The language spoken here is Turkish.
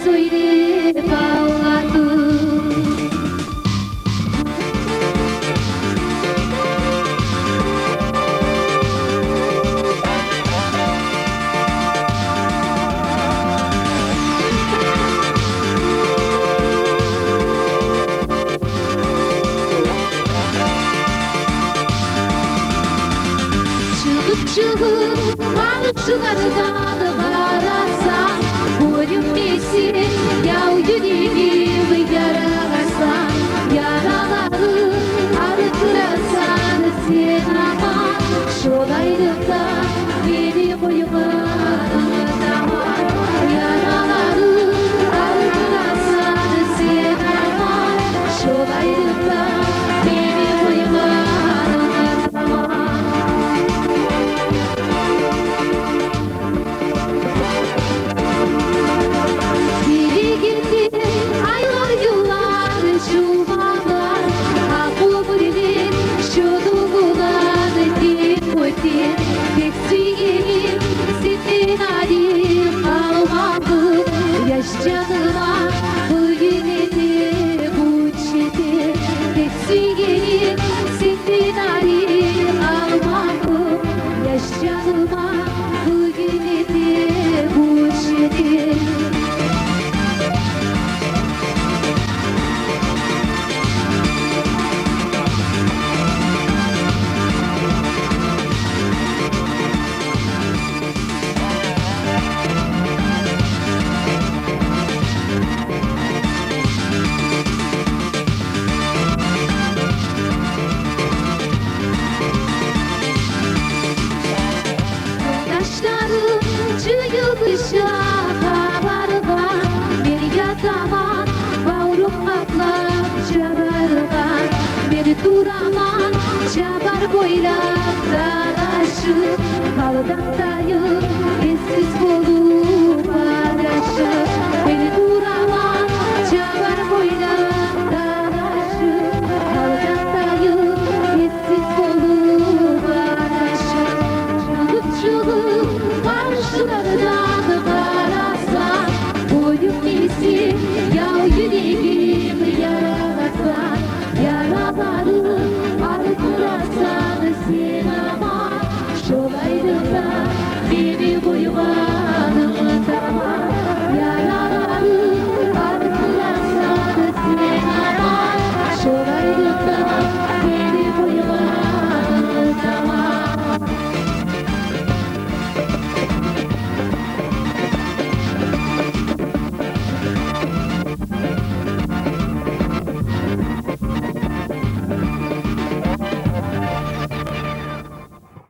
söyleyip ağladım. Çıkıp balıkçılardan vararsan boyun besin yav yüreğimi yararsan yaraları arıtırsan sen ama şolaylıkta beni boyuma unutama yaraları arıtırsan sen ama şolaylıkta beni boyuma unutama. Canıma bu yine de bu çete tek süngeni senden ayrı almam yaş canıma bu yine de bu çete. Çığlıkışa kabarma bir yataman bağrım atlap çabarma bir duraman çabar boylap dağdaşı kaldandayım eskiz bolup adaşı bir duraman çabar boylap dağdaşı kaldandayım eskiz bolup adaşı çığlık çığlık karşılardan vararsan boyun besin yav yüreğim yaralasan yaraları arıtırsan sen ama şolaylıkta beni boyuma